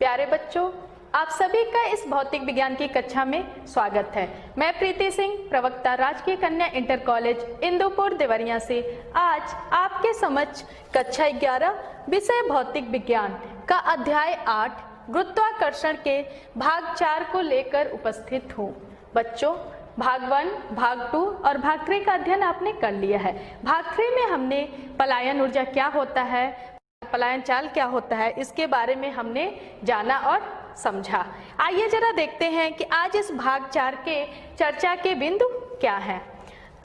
प्यारे बच्चों, आप सभी का इस भौतिक विज्ञान की कक्षा में स्वागत है। मैं प्रीति सिंह, प्रवक्ता राजकीय कन्या इंटर कॉलेज इंदुपुर देवरिया से आज आपके समक्ष कक्षा 11 विषय भौतिक विज्ञान का अध्याय 8 गुरुत्वाकर्षण के भाग 4 को लेकर उपस्थित हूँ। बच्चों, भाग 1, भाग 2 और भाग 3 का अध्ययन आपने कर लिया है। भाग 3 में हमने पलायन ऊर्जा क्या होता है, पलायन चाल क्या होता है, इसके बारे में हमने जाना और समझा। आइए जरा देखते हैं कि आज इस भाग 4 के चर्चा के बिंदु क्या हैं।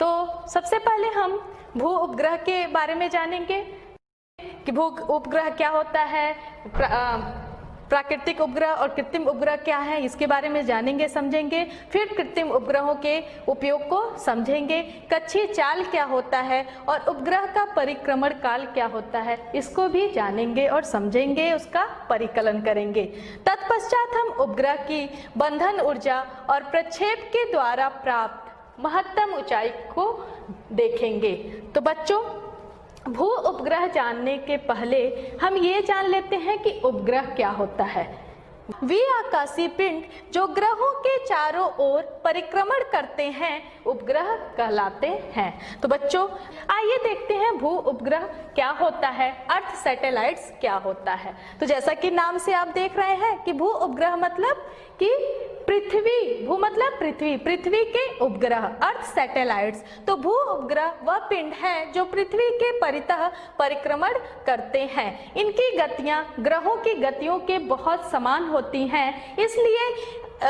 तो सबसे पहले हम भू उपग्रह के बारे में जानेंगे कि भू उपग्रह क्या होता है, प्राकृतिक उपग्रह और कृत्रिम उपग्रह क्या है, इसके बारे में जानेंगे समझेंगे। फिर कृत्रिम उपग्रहों के उपयोग को समझेंगे, कक्षीय चाल क्या होता है और उपग्रह का परिक्रमण काल क्या होता है, इसको भी जानेंगे और समझेंगे, उसका परिकलन करेंगे। तत्पश्चात हम उपग्रह की बंधन ऊर्जा और प्रक्षेप के द्वारा प्राप्त महत्तम ऊंचाई को देखेंगे। तो बच्चों, भू उपग्रह जानने के पहले हम ये जान लेते हैं कि उपग्रह क्या होता है। वे आकाशीय पिंड जो ग्रहों के चारों ओर परिक्रमण करते हैं उपग्रह कहलाते हैं। तो बच्चों, आइए देखते हैं भू उपग्रह क्या होता है, अर्थ सैटेलाइट्स क्या होता है। तो जैसा कि नाम से आप देख रहे हैं कि भू उपग्रह मतलब कि पृथ्वी, भू मतलब पृथ्वी, पृथ्वी के उपग्रह अर्थ सैटेलाइट्स। तो भू उपग्रह वह पिंड हैं जो पृथ्वी के परितः परिक्रमण करते हैं। इनकी गतियां ग्रहों की गतियों के बहुत समान होती हैं, इसलिए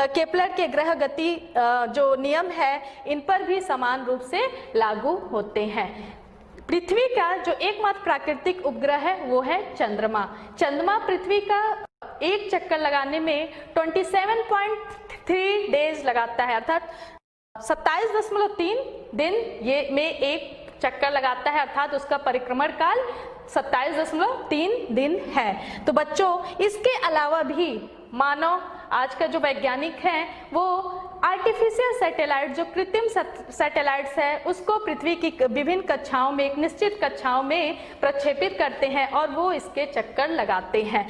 केपलर के ग्रह गति जो नियम है इन पर भी समान रूप से लागू होते हैं। पृथ्वी का जो एकमात्र प्राकृतिक उपग्रह है वो है चंद्रमा। चंद्रमा पृथ्वी का एक चक्कर लगाने में 27.3 डेज लगाता है, अर्थात 27.3 दिन ये में एक चक्कर लगाता है, अर्थात उसका परिक्रमण काल 27.3 दिन है। तो बच्चों, इसके अलावा भी मानव आज का जो वैज्ञानिक हैं वो आर्टिफिशियल सैटेलाइट, जो कृत्रिम सैटेलाइट्स है, उसको पृथ्वी की विभिन्न कक्षाओं में, एक निश्चित कक्षाओं में प्रक्षेपित करते हैं और वो इसके चक्कर लगाते हैं।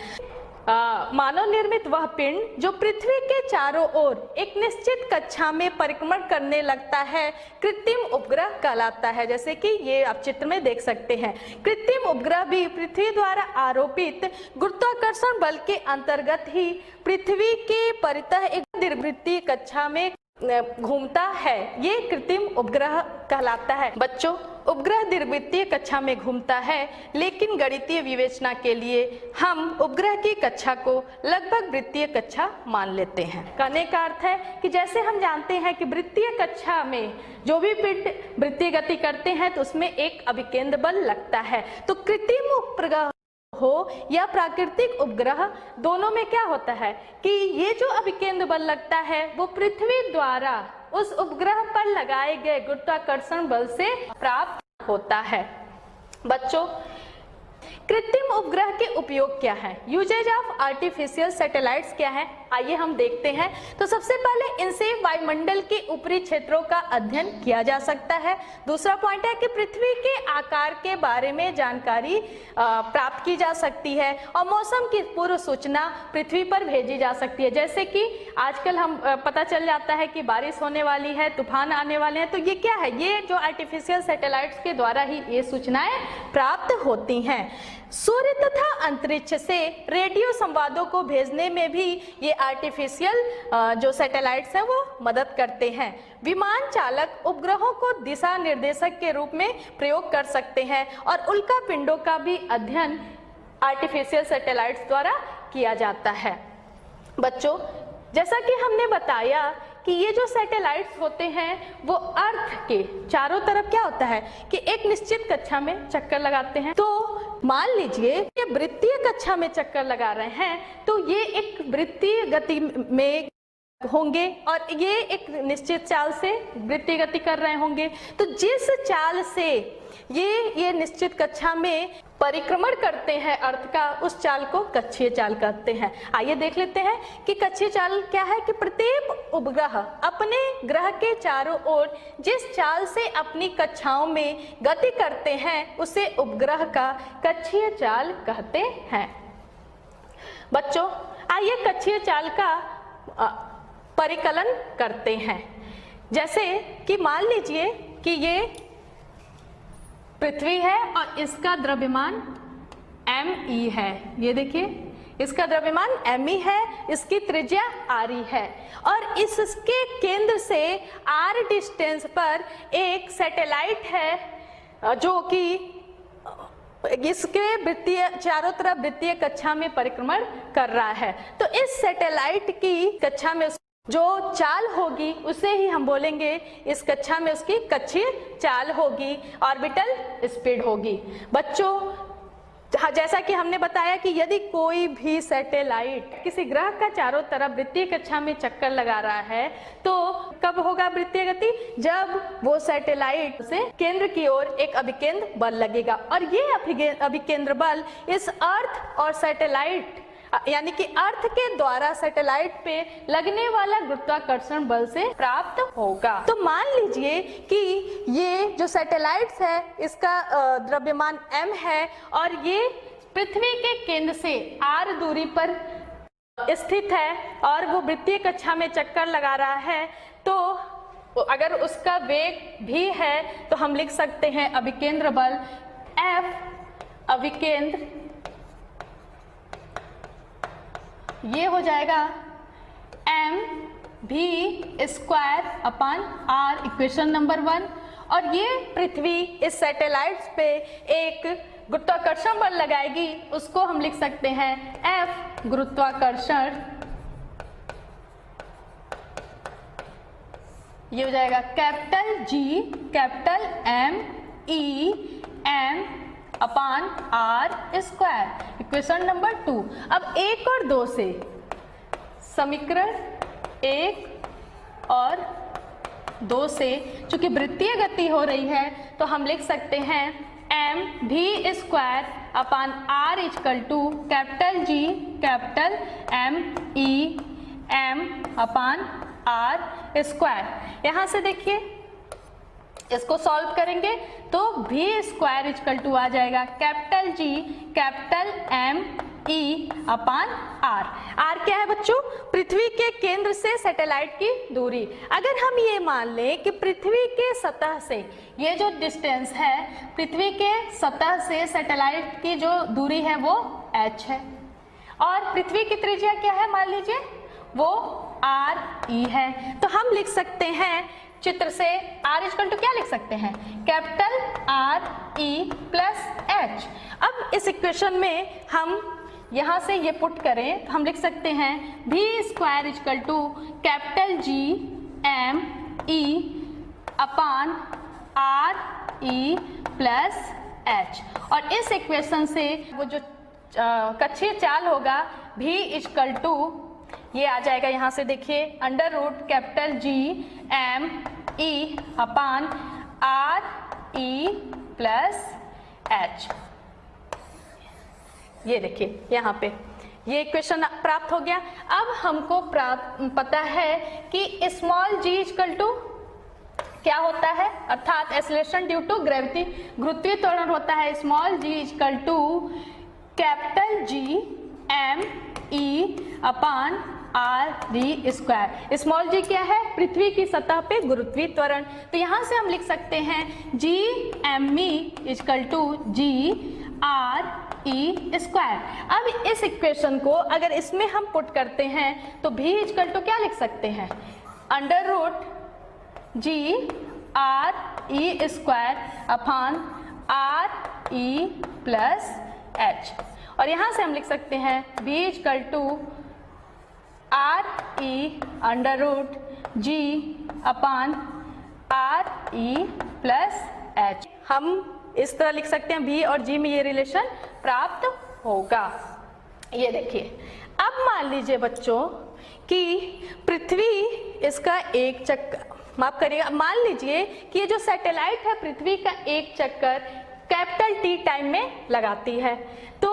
मानव निर्मित वह पिंड जो पृथ्वी के चारों ओर एक निश्चित कक्षा में परिक्रमण करने लगता है कृत्रिम उपग्रह कहलाता है। जैसे कि ये आप चित्र में देख सकते हैं। कृत्रिम उपग्रह भी पृथ्वी द्वारा आरोपित गुरुत्वाकर्षण बल के अंतर्गत ही पृथ्वी के परितः एक दीर्घवृत्तीय कक्षा में घूमता है, ये कृत्रिम उपग्रह कहलाता है। बच्चों, उपग्रह दीर्घवृत्तीय कक्षा में घूमता है, लेकिन गणितीय विवेचना के लिए हम उपग्रह की कक्षा को लगभग वृत्तीय कक्षा मान लेते हैं। कहने का अर्थ है कि जैसे हम जानते हैं कि वृत्तीय कक्षा में जो भी पिंड वृत्तीय गति करते हैं तो उसमें एक अभिकेंद्र बल लगता है। तो कृत्रिम उपग्रह हो या प्राकृतिक उपग्रह, दोनों में क्या होता है कि ये जो अभिकेंद्र बल लगता है वो पृथ्वी द्वारा उस उपग्रह पर लगाए गए गुरुत्वाकर्षण बल से प्राप्त होता है। बच्चों, कृत्रिम उपग्रह के उपयोग क्या है, यूजेज ऑफ आर्टिफिशियल सैटेलाइट्स क्या है, आइए हम देखते हैं। तो सबसे पहले इनसे वायुमंडल के ऊपरी क्षेत्रों का अध्ययन किया जा सकता है। दूसरा पॉइंट है कि पृथ्वी के आकार के बारे में जानकारी प्राप्त की जा सकती है और मौसम की पूर्व सूचना पृथ्वी पर भेजी जा सकती है। जैसे कि आजकल हम पता चल जाता है कि बारिश होने वाली है, तूफान आने वाले हैं, तो ये क्या है, ये जो आर्टिफिशियल सैटेलाइट्स के द्वारा ही ये सूचनाएं प्राप्त होती हैं। सूर्य तथा अंतरिक्ष से रेडियो संवादों को भेजने में भी ये आर्टिफिशियल जो सैटेलाइट्स हैं वो मदद करते हैं। विमान चालक उपग्रहों को दिशा निर्देशक के रूप में प्रयोग कर सकते हैं और उल्का पिंडों का भी अध्ययन आर्टिफिशियल सैटेलाइट्स द्वारा किया जाता है। बच्चों, जैसा कि हमने बताया कि ये जो सैटेलाइट्स होते हैं वो अर्थ के चारों तरफ क्या होता है कि एक निश्चित कक्षा में चक्कर लगाते हैं। तो मान लीजिए ये वृत्तीय कक्षा में चक्कर लगा रहे हैं तो ये एक वृत्तीय गति में होंगे और ये एक निश्चित चाल से वृत्तीय गति कर रहे होंगे। तो जिस चाल से ये निश्चित कक्षा में परिक्रमण करते हैं अर्थ का, उस चाल को कक्षीय चाल कहते हैं। आइए देख लेते हैं कि कक्षीय चाल क्या है कि प्रत्येक उपग्रह अपने ग्रह के चारों ओर जिस चाल से अपनी कक्षाओं में गति करते हैं उसे उपग्रह का कक्षीय चाल कहते हैं। बच्चों, आइए कक्षीय चाल का परिकलन करते हैं। जैसे कि मान लीजिए कि ये पृथ्वी है और इसका द्रव्यमान me है। ये देखिए इसका द्रव्यमान me है, इसकी त्रिज्या re है और इसके केंद्र से r डिस्टेंस पर एक सैटेलाइट है जो कि इसके वृत्तीय चारों तरफ वृत्तीय कक्षा में परिक्रमण कर रहा है। तो इस सैटेलाइट की कक्षा में जो चाल होगी उसे ही हम बोलेंगे, इस कक्षा में उसकी कक्षीय चाल होगी, ऑर्बिटल स्पीड होगी। बच्चों जैसा कि हमने बताया कि यदि कोई भी सैटेलाइट किसी ग्रह का चारों तरफ वृत्तीय कक्षा में चक्कर लगा रहा है तो कब होगा वृत्तीय गति? जब वो सैटेलाइट से केंद्र की ओर एक अभिकेंद्र बल लगेगा और ये अभिकेंद्र बल इस अर्थ और सैटेलाइट यानी कि अर्थ के द्वारा सैटेलाइट पे लगने वाला गुरुत्वाकर्षण बल से प्राप्त होगा। तो मान लीजिए कि ये जो सैटेलाइट्स है इसका द्रव्यमान m है और ये पृथ्वी के केंद्र से r दूरी पर स्थित है और वो वृत्तीय कक्षा में चक्कर लगा रहा है। तो अगर उसका वेग भी है तो हम लिख सकते हैं अभिकेंद्र बल F अभिकेंद्र, ये हो जाएगा mv²/r, इक्वेशन नंबर 1। और ये पृथ्वी इस सैटेलाइट्स पे एक गुरुत्वाकर्षण बल लगाएगी, उसको हम लिख सकते हैं F गुरुत्वाकर्षण, ये हो जाएगा capital G capital M E M r², equation number 2। अब 1 और 2 से समीकरण 1 और 2 से चूंकि वृत्तीय गति हो रही है तो हम लिख सकते हैं mv² upon r equal to capital G capital M E M upon r²। यहाँ से देखिए इसको सॉल्व करेंगे तो v² इक्वल टू आ जाएगा capital G capital M E upon r। r क्या है बच्चों? पृथ्वी के केंद्र से सैटेलाइट की दूरी। अगर हम ये मान लें कि पृथ्वी के सतह से ये जो डिस्टेंस है, पृथ्वी के सतह से सैटेलाइट की जो दूरी है वो h है और पृथ्वी की त्रिज्या क्या है मान लीजिए, वो re है। तो हम लिख सकते हैं चित्र से r इक्वल टू क्या लिख सकते हैं, कैपिटल re प्लस h। अब इस इक्वेशन में हम यहाँ से ये पुट करें तो हम लिख सकते हैं v² equal to capital G M E upon re plus h। और इस इक्वेशन से वो जो कक्षीय चाल होगा v इक्वल टू ये आ जाएगा, यहाँ से देखिए under root capital G M E upon re plus h। ये देखिए यहाँ पे ये इक्वेशन प्राप्त हो गया। अब हमको पता है कि स्मॉल g इक्वल टू क्या होता है, अर्थात एक्सेलरेशन ड्यू टू ग्रेविटी, गुरुत्वीय त्वरण होता है small g equal to capital G M E upon r² small g क्या है, पृथ्वी की सतह पे गुरुत्वीय त्वरण। तो यहाँ से हम लिख सकते हैं G M E equal to G re²। अब इस इक्वेशन को अगर इसमें हम पुट करते हैं तो v इक्वल टू क्या लिख सकते हैं, under root G re² upon re plus h। और यहाँ से हम लिख सकते हैं v equal to re under root G upon re plus h। हम इस तरह लिख सकते हैं v और g में ये रिलेशन प्राप्त होगा। ये देखिए अब मान लीजिए बच्चों कि पृथ्वी इसका एक चक्कर, माफ करिएगा, मान लीजिए कि ये जो सैटेलाइट है पृथ्वी का एक चक्कर कैपिटल T टाइम में लगाती है। तो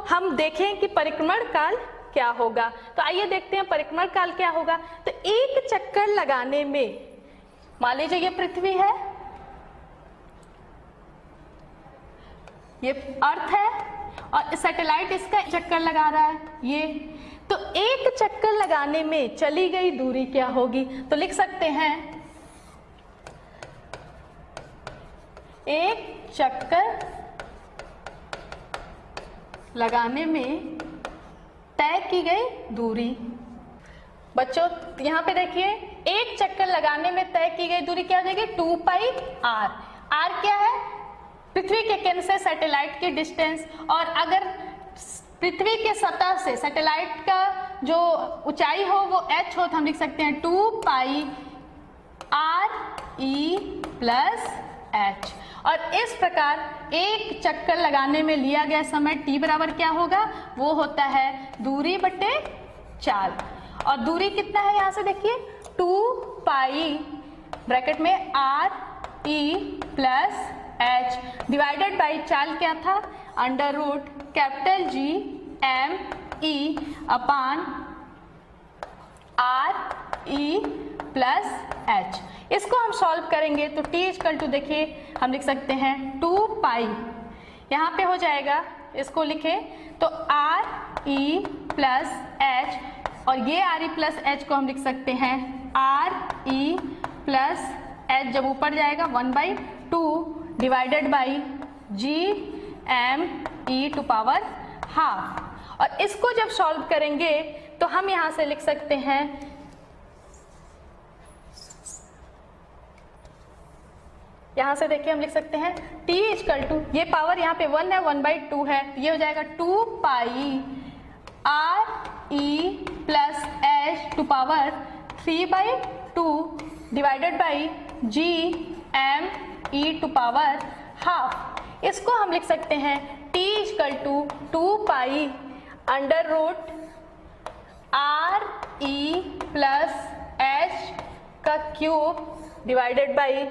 हम देखें कि परिक्रमण काल क्या होगा। तो आइए देखते हैं परिक्रमण काल क्या होगा। तो एक चक्कर लगाने में मान लीजिए ये पृथ्वी है, ये अर्थ है और सैटेलाइट इसका चक्कर लगा रहा है ये। तो एक चक्कर लगाने में चली गई दूरी क्या होगी? तो लिख सकते हैं एक चक्कर लगाने में तय की गई दूरी। बच्चों यहाँ पे देखिए, एक चक्कर लगाने में तय की गई दूरी क्या हो जाएगी? 2 पाई r। r क्या है? पृथ्वी के केंद्र से सैटेलाइट की डिस्टेंस। और अगर पृथ्वी के सतह से सैटेलाइट का जो ऊंचाई हो वो h हो तो हम लिख सकते हैं 2 pi r e plus h। और इस प्रकार एक चक्कर लगाने में लिया गया समय t बराबर क्या होगा? वो होता है दूरी बटे 4। और दूरी कितना है यहाँ से देखिए 2 पाई ब्रैकेट में r e plus h divided by 4 क्या था? Under root capital G m e upon r e plus h। इसको हम सॉल्व करेंगे तो t इक्वल टू देखिए हम लिख सकते हैं 2 पाई, यहाँ पे हो जाएगा, इसको लिखें तो r e प्लस h, और ये r e प्लस h को हम लिख सकते हैं r e प्लस h जब ऊपर जाएगा 1/2 divided by g m e to power half. और इसको जब सॉल्व करेंगे तो हम यहाँ से लिख सकते हैं यहाँ से देखिए हम लिख सकते हैं t इक्वल टू, ये पावर यहाँ पे 1 है 1/2 है, ये हो जाएगा 2 pi r e plus h to power 3/2 divided by g m e to power half. इसको हम लिख सकते हैं t equal to 2 pi under root r e plus h का cube divided by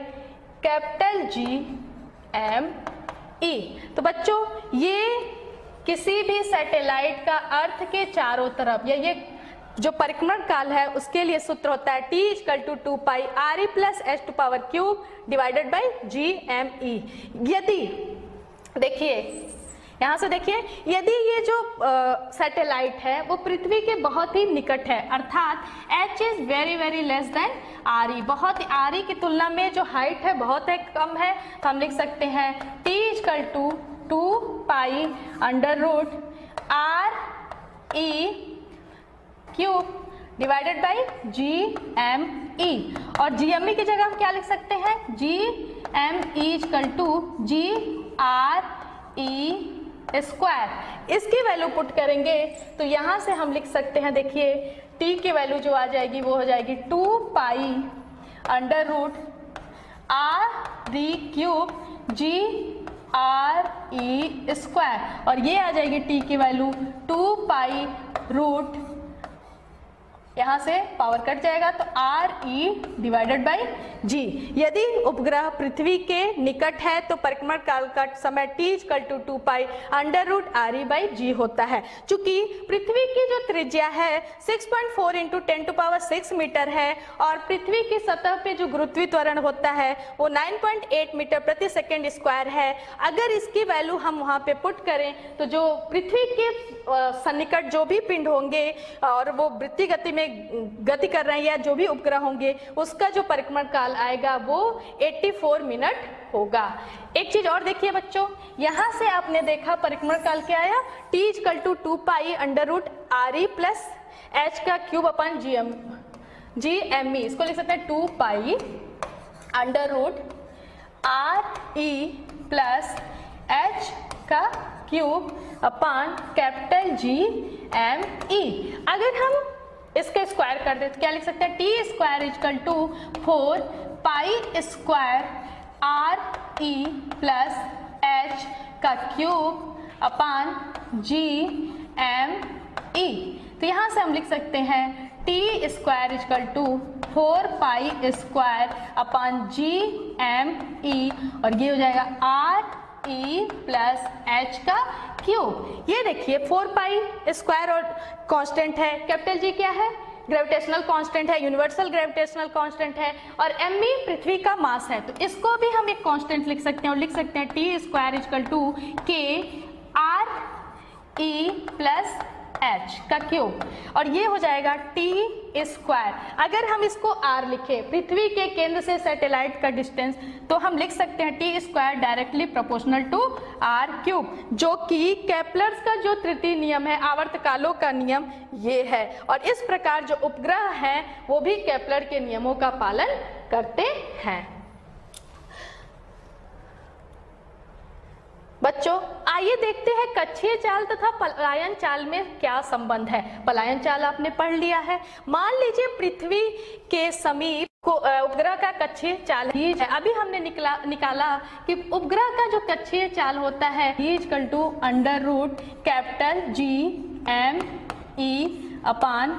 capital G m e। तो बच्चों ये किसी भी सैटेलाइट का अर्थ के चारों तरफ, या ये जो परिक्रमण काल है उसके लिए सूत्र होता है t equal to 2 pi r e plus h to power cube divided by G m e। यदि देखिए यहाँ से देखिए, यदि ये जो सैटेलाइट है वो पृथ्वी के बहुत ही निकट है, अर्थात h is very very less then r e, बहुत r e की तुलना में जो हाइट है बहुत है कम है, तो हम लिख सकते हैं t equal to 2 pi under root r e cube divided by G m e। और G m e की जगह हम क्या लिख सकते हैं? G m e equal to G r e square. इसकी वैल्यू पुट करेंगे तो यहाँ से हम लिख सकते हैं, देखिए t की वैल्यू जो आ जाएगी वो हो जाएगी 2 pi under root r d cube G r e square, और ये आ जाएगी t की वैल्यू 2 पाई रूट, यहाँ से पावर कट जाएगा तो r e divided by g। यदि उपग्रह पृथ्वी के निकट है तो परिक्रमण काल का समय t equal to 2 pi under root r e by g होता है। चूंकि पृथ्वी की जो त्रिज्या है 6.4 इंटू 10⁻⁶ मीटर है और पृथ्वी की सतह पे जो गुरुत्वीय त्वरण होता है वो 9.8 मीटर प्रति सेकेंड स्क्वायर है। अगर इसकी वैल्यू हम वहाँ पे पुट करें तो जो पृथ्वी के सन्निकट जो भी पिंड होंगे और वो वृत्तीय गति में गति कर रहे हैं या जो भी उपग्रह होंगे उसका जो परिक्रमण काल आएगा वो 84 मिनट होगा। एक चीज और देखिए बच्चों, यहाँ से आपने देखा परिक्रमण काल क्या आया, t equal to 2 pi under root r e plus h का cube upon g m e। इसको लिख सकते हैं 2 pi under root r e plus h का cube upon capital G m e। अगर हम इसके स्क्वायर कर दे तो क्या लिख सकते हैं? T square equal to 4 pi square r e plus h का cube upon G m e। तो यहाँ से हम लिख सकते हैं T square equal to 4 pi square upon G m e, और ये हो जाएगा r e प्लस h का क्यूब। ये देखिए 4 पाई स्क्वायर और कांस्टेंट है, कैपिटल G क्या है? ग्रेविटेशनल कांस्टेंट है, यूनिवर्सल ग्रेविटेशनल कांस्टेंट है, और m e पृथ्वी का मास है, तो इसको भी हम एक कांस्टेंट लिख सकते हैं और लिख सकते हैं T square equal to k r e प्लस एच का क्यूब, और ये हो जाएगा टी स्क्वायर। अगर हम इसको आर लिखे, पृथ्वी के केंद्र से सैटेलाइट का डिस्टेंस, तो हम लिख सकते हैं T square directly proportional to R cube, जो कि केपलर्स का जो तृतीय नियम है, आवर्तकालों का नियम ये है। और इस प्रकार जो उपग्रह हैं वो भी केपलर के नियमों का पालन करते हैं। बच्चों आइए देखते हैं कक्षीय चाल तथा पलायन चाल में क्या संबंध है। पलायन चाल आपने पढ़ लिया है। मान लीजिए पृथ्वी के समीप को उपग्रह का कक्षीय चाल है। अभी हमने निकाला कि उपग्रह का जो कक्षीय चाल होता है equal to under root capital G M E upon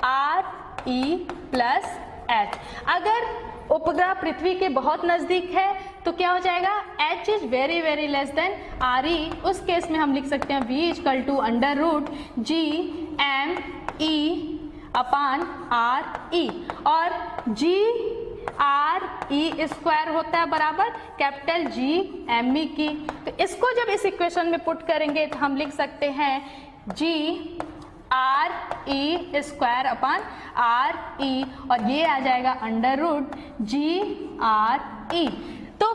R E plus H. अगर उपग्रह पृथ्वी के बहुत नजदीक है तो क्या हो जाएगा, h is very very less than R E. उस केस में हम लिख सकते हैं v equal to under root G M E upon R E, और जी आर ई स्क्वायर होता है बराबर कैपिटल जी एम ई की। तो इसको जब इस इक्वेशन में पुट करेंगे तो हम लिख सकते हैं G R E square upon R E, और ये आ जाएगा under root G R E. तो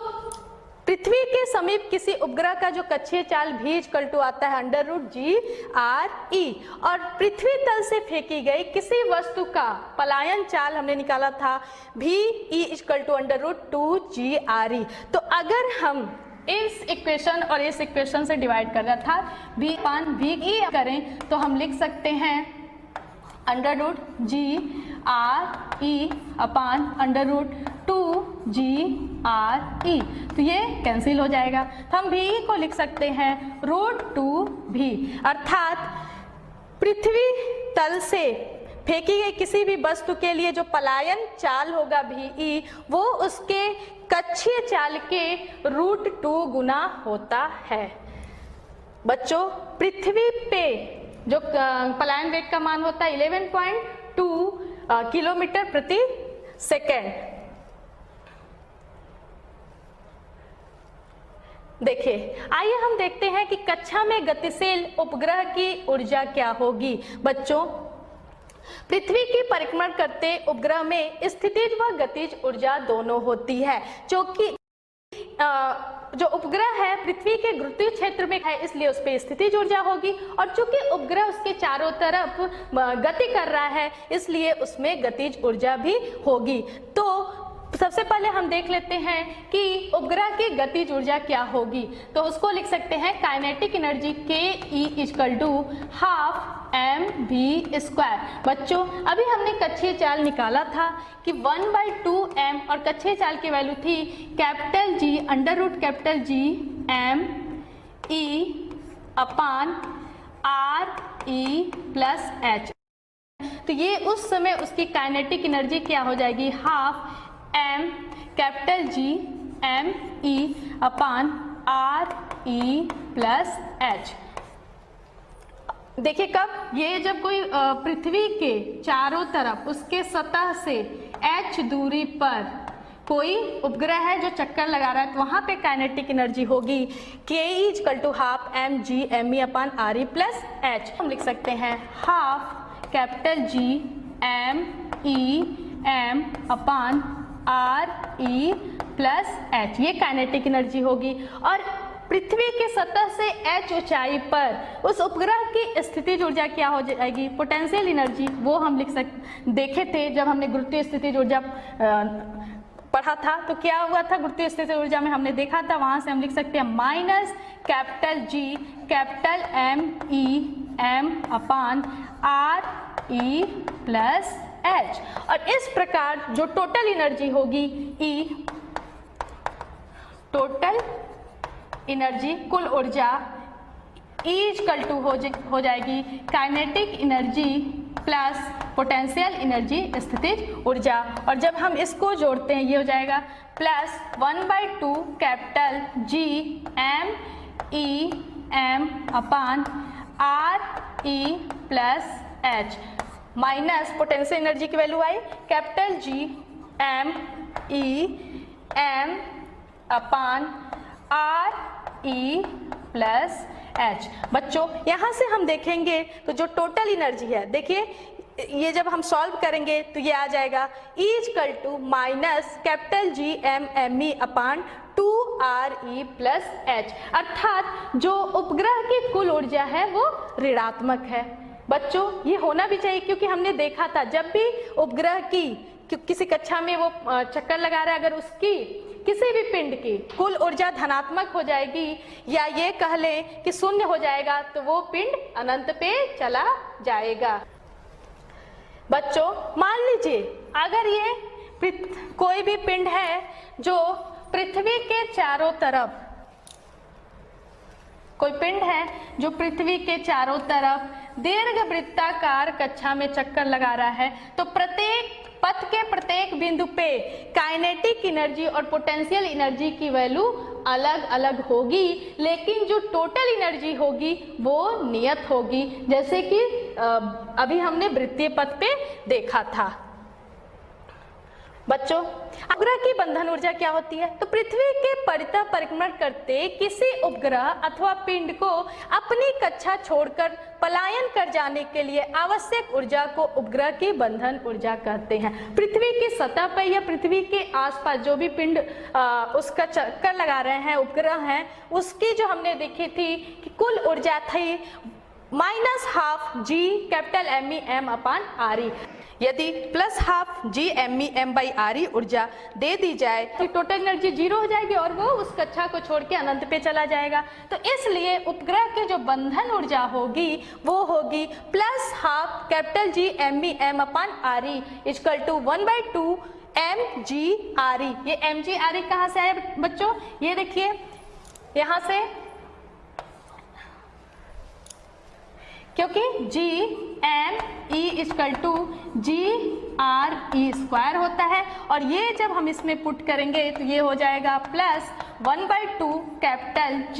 पृथ्वी के समीप किसी उपग्रह का जो कक्षीय चाल भी इक्वल टू आता है under root G R E, और पृथ्वी तल से फेंकी गई किसी वस्तु का पलायन चाल हमने निकाला था भी E equal to under root two G R E. तो अगर हम इस इक्वेशन और इस इक्वेशन से डिवाइड कर रहा था v अपान वी ई करें तो हम लिख सकते हैं under root G R E upon under root two G R E. तो ये कैंसिल हो जाएगा, तो हम भी को लिख सकते हैं रूट टू भी, अर्थात पृथ्वी तल से फेंकी गई किसी भी वस्तु के लिए जो पलायन चाल होगा भी ई, वो उसके कक्षीय चाल के रूट टू गुना होता है। बच्चों पृथ्वी पे जो पलायन वेग का मान होता है 11.2 किलोमीटर प्रति सेकेंड। देखिए आइए हम देखते हैं कि कक्षा में गतिशील उपग्रह की ऊर्जा क्या होगी। बच्चों पृथ्वी की परिक्रमा करते उपग्रह में स्थितिज व गतिज ऊर्जा दोनों होती है, जो कि जो उपग्रह है पृथ्वी के गुरुत्वीय क्षेत्र में है इसलिए उस पर स्थितिज ऊर्जा होगी, और चूंकि उपग्रह उसके चारों तरफ गति कर रहा है इसलिए उसमें गतिज ऊर्जा भी होगी। तो सबसे पहले हम देख लेते हैं कि उपग्रह की गतिज ऊर्जा क्या होगी। तो उसको लिख सकते हैं kinetic energy K E equal to half M V square. बच्चों अभी हमने कक्षीय चाल निकाला था कि 1/2 एम, और कक्षीय चाल की वैल्यू थी capital G under root capital G M E upon R E plus H. तो ये उस समय उसकी काइनेटिक एनर्जी क्या हो जाएगी, half M capital G M E upon R E plus H. देखिए कब ये जब कोई पृथ्वी के चारों तरफ उसके सतह से h दूरी पर कोई उपग्रह है जो चक्कर लगा रहा है तो वहां पे काइनेटिक एनर्जी होगी के equal to half M G M E upon R E plus H. हम लिख सकते हैं half capital G M E M upon R E plus H, ये काइनेटिक एनर्जी होगी। और पृथ्वी की सतह से h ऊंचाई पर उस उपग्रह की स्थितिज ऊर्जा क्या हो जाएगी, पोटेंशियल एनर्जी, वो हम देखे थे जब हमने गुरुत्वीय स्थितिज ऊर्जा पढ़ा था। तो क्या हुआ था, गुरुत्वीय स्थितिज ऊर्जा में हमने देखा था, वहां से हम लिख सकते हैं minus capital G capital M E M upon R E plus H. और इस प्रकार जो टोटल एनर्जी होगी ई, टोटल एनर्जी कुल ऊर्जा इक्वल टू हो जाएगी kinetic energy plus potential energy स्थितिज ऊर्जा। और जब हम इसको जोड़ते हैं ये हो जाएगा plus 1/2 capital G M E M upon R E plus H minus potential energy की वैल्यू आई capital G M E M upon R E plus H. बच्चों यहाँ से हम देखेंगे तो जो टोटल एनर्जी है, देखिए ये जब हम सॉल्व करेंगे तो ये आ जाएगा E equal to minus capital G M M E upon 2RE plus H, अर्थात जो उपग्रह की कुल ऊर्जा है वो ऋणात्मक है। बच्चों ये होना भी चाहिए, क्योंकि हमने देखा था जब भी उपग्रह की किसी कक्षा में वो चक्कर लगा रहा है, अगर उसकी किसी भी पिंड की कुल ऊर्जा धनात्मक हो जाएगी या ये कह लें कि शून्य हो जाएगा तो वो पिंड अनंत पे चला जाएगा। बच्चों मान लीजिए अगर ये कोई भी पिंड है जो पृथ्वी के चारों तरफ, कोई पिंड है जो पृथ्वी के चारों तरफ दीर्घ वृत्ताकार कक्षा में चक्कर लगा रहा है, तो प्रत्येक पथ के प्रत्येक बिंदु पे काइनेटिक एनर्जी और पोटेंशियल एनर्जी की वैल्यू अलग अलग होगी, लेकिन जो टोटल एनर्जी होगी वो नियत होगी, जैसे कि अभी हमने वृत्तीय पथ पे देखा था। बच्चों उपग्रह की बंधन ऊर्जा क्या होती है? तो पृथ्वी के परितः परिक्रमण करते किसी उपग्रह अथवा पिंड को अपनी कक्षा छोड़कर पलायन कर जाने के लिए आवश्यक ऊर्जा को उपग्रह की बंधन ऊर्जा कहते हैं। पृथ्वी की सतह पर या पृथ्वी के आसपास जो भी पिंड उसका चक्कर लगा रहे हैं, उपग्रह हैं, उसकी जो हमने देखी थी कि कुल ऊर्जा थी minus half G capital M E M upon RE। यदि plus half G M E M by RE ऊर्जा दे दी जाए तो टोटल एनर्जी 0 हो जाएगी और वो उस कक्षा को छोड़ के अनंत पे चला जाएगा। तो इसलिए उपग्रह की जो बंधन ऊर्जा होगी वो होगी plus half capital G M E M upon RE equal to 1/2 mgRE। ये mgRE कहाँ से आया बच्चों? ये देखिए यहाँ से, क्योंकि G M E equal to GRE square होता है, और ये जब हम इसमें पुट करेंगे तो ये हो जाएगा plus 1/2 capital G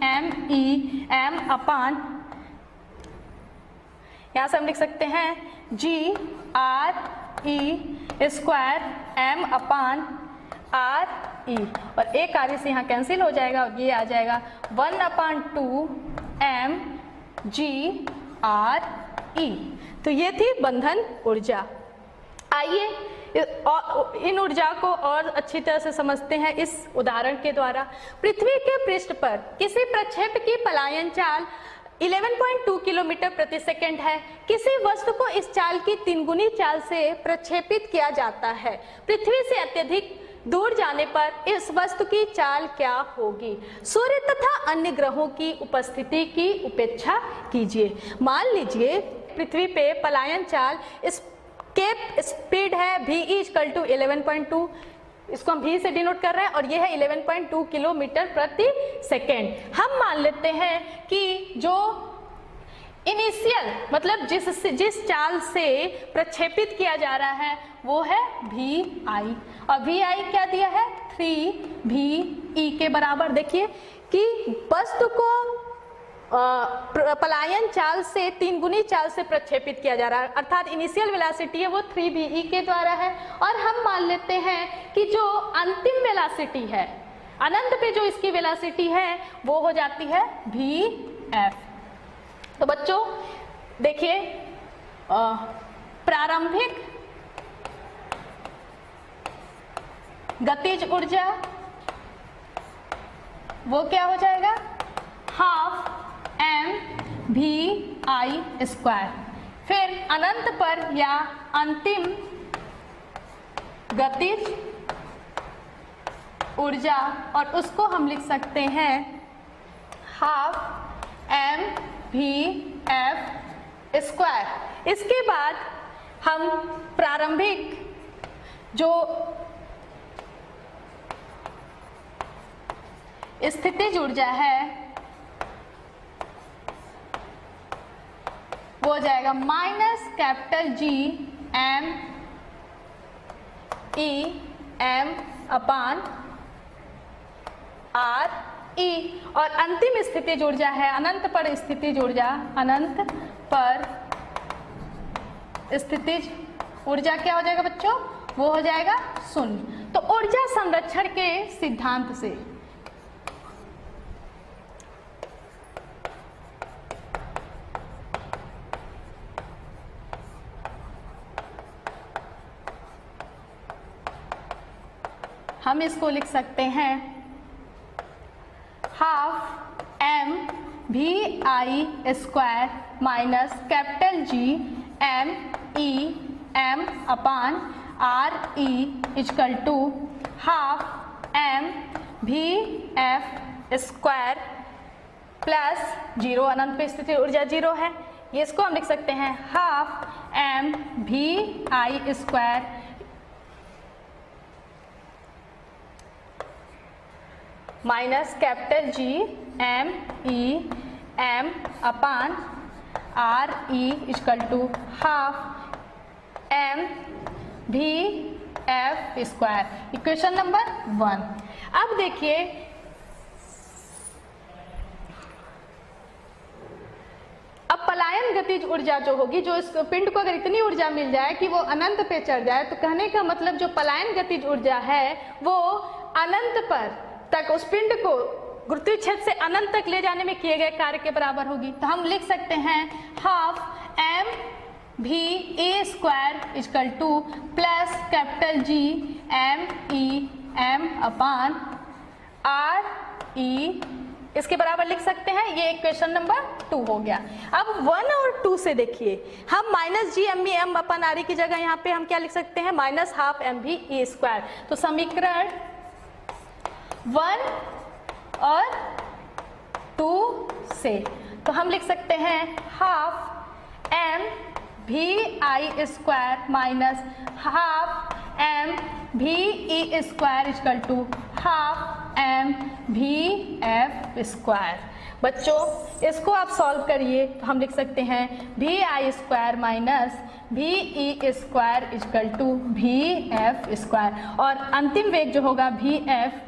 M E M अपान, यहाँ से हम लिख सकते हैं GRE square M upon RE, और एक RE से यहाँ कैंसिल हो जाएगा और ये आ जाएगा 1/2 mgRE। तो ये थी बंधन ऊर्जा। आइए इन ऊर्जा को और अच्छी तरह से समझते हैं इस उदाहरण के द्वारा। पृथ्वी के पृष्ठ पर किसी प्रक्षेप की पलायन चाल 11.2 किलोमीटर प्रति सेकंड है। किसी वस्तु को इस चाल की 3 गुनी चाल से प्रक्षेपित किया जाता है। पृथ्वी से अत्यधिक दूर जाने पर इस वस्तु की चाल क्या होगी? सूर्य तथा अन्य ग्रहों की उपस्थिति की उपेक्षा कीजिए। मान लीजिए पृथ्वी पे पलायन चाल एस्केप स्पीड है v इक्वल टू 11.2, इसको हम v से डिनोट कर रहे हैं, और ये है 11.2 किलोमीटर प्रति सेकेंड। हम मान लेते हैं कि जो इनिशियल मतलब जिस चाल से प्रक्षेपित किया जा रहा है वो है vi, और vi क्या दिया है 3ve के बराबर। देखिए कि वस्तु को पलायन चाल से 3 गुनी चाल से प्रक्षेपित किया जा रहा है, अर्थात इनिशियल वेलोसिटी है वो 3ve के द्वारा है, और हम मान लेते हैं कि जो अंतिम वेलोसिटी है अनंत पे जो इसकी वेलोसिटी है वो हो जाती है vf। तो बच्चों देखिए प्रारंभिक गतिज ऊर्जा वो क्या हो जाएगा हाफ mvi स्क्वायर। फिर अनंत पर या अंतिम गतिज ऊर्जा, और उसको हम लिख सकते हैं हाफ mvf स्क्वायर। इसके बाद हम प्रारंभिक जो स्थितिज ऊर्जा है वो हो जाएगा minus capital G M E M upon RE, और अंतिम स्थितिज ऊर्जा है अनंत पर स्थितिज ऊर्जा, अनंत पर स्थितिज ऊर्जा क्या हो जाएगा बच्चों? वो हो जाएगा 0। तो ऊर्जा संरक्षण के सिद्धांत से हम इसको लिख सकते हैं half M v I square minus capital G M E M upon R E equal to half M v F square plus zero, अनंत पे स्थिति ऊर्जा जीरो है, ये इसको हम लिख सकते हैं half M v I square minus capital G M E M upon R E equal to half M v F square. Equation number 1। अब देखिए अब पलायन गतिज ऊर्जा जो होगी, जो इस पिंड को अगर इतनी ऊर्जा मिल जाए कि वो अनंत पे चढ़ जाए, तो कहने का मतलब जो पलायन गतिज ऊर्जा है वो अनंत पर तक उस पिंड को गुरुत्वीय क्षेत्र से अनंत तक ले जाने में किए गए कार्य के बराबर होगी। तो हम लिख सकते हैं half M v A square equal to plus capital G M E M upon R E, इसके बराबर लिख सकते हैं। ये इक्वेशन नंबर 2 हो गया। अब 1 और 2 से देखिए, हम minus G M E M upon R E की जगह यहाँ पे हम क्या लिख सकते हैं, minus half M v A square. तो समीकरण 1 और 2 से तो हम लिख सकते हैं half M v I square minus half M v E square equal to half M v F square. बच्चों इसको आप सॉल्व करिए तो हम लिख सकते हैं भी आई स्क्वायर माइनस भी ई स्क्वायर इक्वल टू भी एफ स्क्वायर, और अंतिम वेग जो होगा भी एफ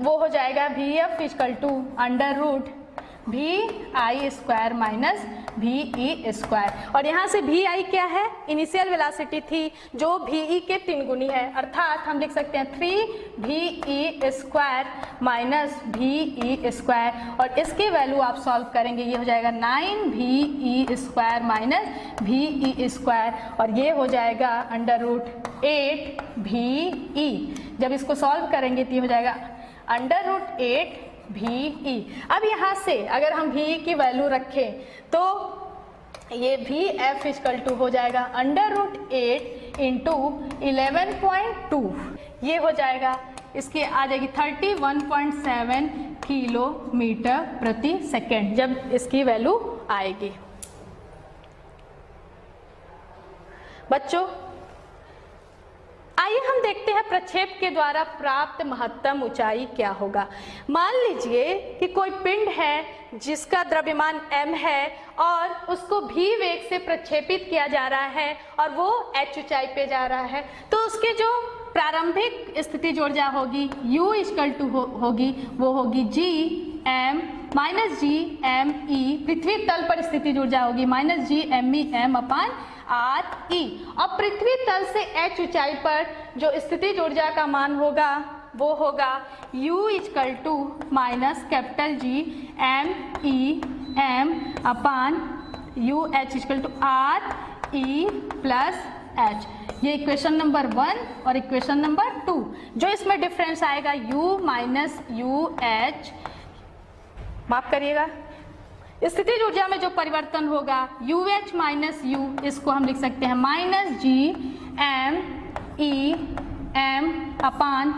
वो हो जाएगा भी F equal to under root भी आई स्क्वायर माइनस भी ई स्क्वायर। और यहाँ से भी आई क्या है, इनिशियल वेलोसिटी थी जो भी ई के 3 गुनी है, अर्थात हम लिख सकते हैं 3 भी ई स्क्वायर माइनस भी ई स्क्वायर, और इसकी वैल्यू आप सॉल्व करेंगे, ये हो जाएगा 9 भी ई स्क्वायर माइनस भी ई स्क्वायर, और ये हो जाएगा अंडर रूट 8 भी ई। जब इसको सॉल्व करेंगे तो ये हो जाएगा अंडर रूट 8 भी ई। अब यहाँ से अगर हम भी की वैल्यू रखें तो ये भी एफ इक्वल टू हो जाएगा अंडर रूट 8 इंटू 11.2, ये हो जाएगा, इसकी आ जाएगी 31.7 किलोमीटर प्रति सेकेंड जब इसकी वैल्यू आएगी। बच्चों आइए हम देखते हैं प्रक्षेप के द्वारा प्राप्त महत्तम ऊंचाई क्या होगा। मान लीजिए कि कोई पिंड है जिसका द्रव्यमान m है और उसको v वेग से प्रक्षेपित किया जा रहा है और वो h ऊंचाई पे जा रहा है, तो उसके जो प्रारंभिक स्थितिज ऊर्जा होगी u इक्वल टू होगी वो होगी g m minus G M E, पृथ्वी तल पर स्थितिज ऊर्जा होगी minus G M E M upon R E. अब पृथ्वी तल से h ऊंचाई पर जो स्थितिज ऊर्जा का मान होगा वो होगा u equal to minus capital G M E M upon U H equal to R E plus H. ये इक्वेशन नंबर 1 और इक्वेशन नंबर 2। जो इसमें डिफरेंस आएगा u माइनस यू एच, माफ करिएगा, स्थितिज ऊर्जा में जो परिवर्तन होगा यू एच माइनस यू, इसको हम लिख सकते हैं minus G M E M upon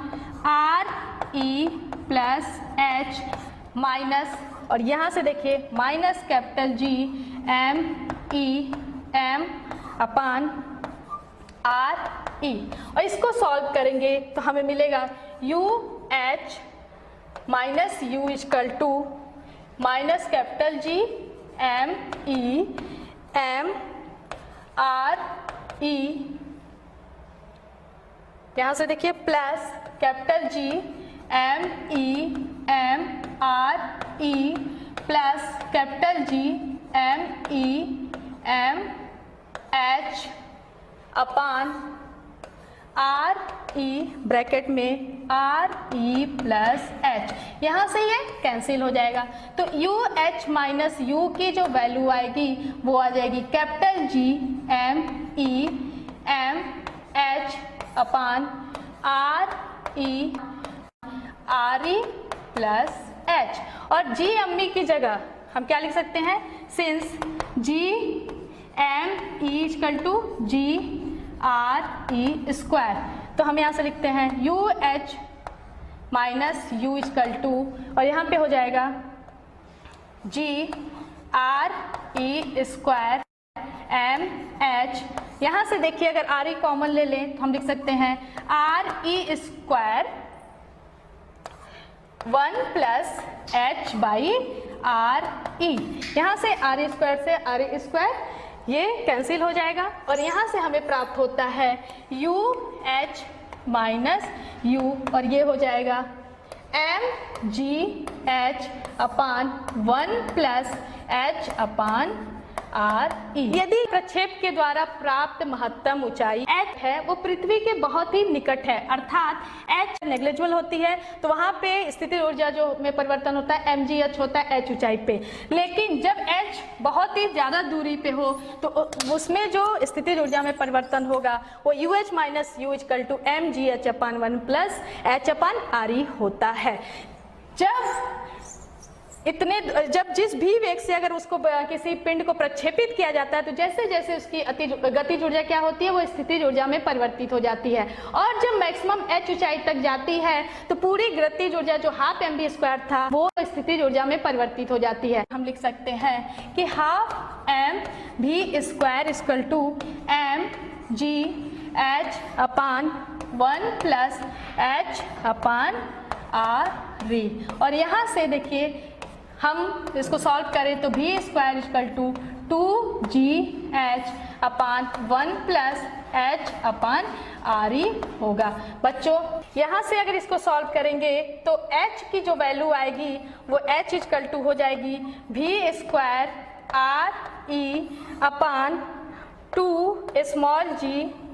R E plus H minus, और यहाँ से देखिए minus capital G M E M upon R E, और इसको सॉल्व करेंगे तो हमें मिलेगा U H minus U equal to minus capital G M E M R E, यहाँ से देखिए plus capital G M E M R E plus capital G M E M H upon R E bracket में are E plus H, यहाँ से ये cancel हो जाएगा। तो यू एच माइनस यू की जो वैल्यू आएगी वो आ जाएगी capital G M E M H upon RE RE plus H, और G अम्मी की जगह हम क्या लिख सकते हैं, since GME equal to GRE square, तो हम यहाँ से लिखते हैं UH minus U equal to, और यहाँ पे हो जाएगा GRE स्क्वायर MH। यहाँ से देखिए अगर RE कॉमन ले लें तो हम लिख सकते हैं RE square 1 plus H by RE। यहाँ से RE स्क्वायर से RE स्क्वायर ये कैंसिल हो जाएगा, और यहाँ से हमें प्राप्त होता है UH माइनस U, और ये हो जाएगा MGH upon 1 plus H upon RE। यदि प्रक्षेप के द्वारा प्राप्त महत्तम ऊंचाई H है वो पृथ्वी के बहुत ही निकट है, अर्थात H नेग्लिजिबल होती है, तो वहां पे स्थितिज ऊर्जा जो में परिवर्तन होता है mgh होता है H ऊंचाई पे। लेकिन जब H बहुत ही ज्यादा दूरी पे हो तो उसमें जो स्थितिज ऊर्जा में परिवर्तन होगा वो UH minus U equal to mgh upon 1 plus H upon RE होता है। जब जिस भी वेग से अगर उसको किसी पिंड को प्रक्षेपित किया जाता है तो जैसे जैसे उसकी गतिज ऊर्जा क्या होती है वो स्थितिज ऊर्जा में परिवर्तित हो जाती है, और जब मैक्सिमम H ऊंचाई तक जाती है तो पूरी गतिज ऊर्जा जो हाफ mv स्क्वायर था वो स्थितिज ऊर्जा में परिवर्तित हो जाती है। हम लिख सकते हैं कि half mv square equal to mgh upon 1 plus H upon RE, और यहाँ से देखिए हम इसको सॉल्व करें तो v square equal to 2gh upon 1 plus H upon RE होगा। बच्चों यहाँ से अगर इसको सॉल्व करेंगे तो H की जो वैल्यू आएगी वो H इक्वल टू हो जाएगी v स्क्वायर RE अपान 2 small g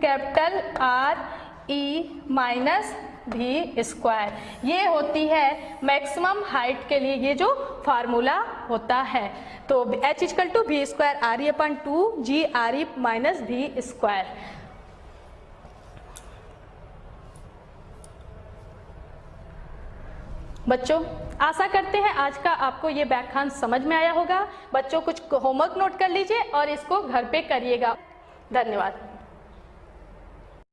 capital RE minus v square. ये होती है मैक्सिमम हाइट के लिए ये जो फार्मूला होता है। तो H equal to v square RE upon 2 GRE minus v square. बच्चों आशा करते हैं आज का आपको ये व्याख्यान समझ में आया होगा। बच्चों कुछ होमवर्क नोट कर लीजिए और इसको घर पे करिएगा। धन्यवाद।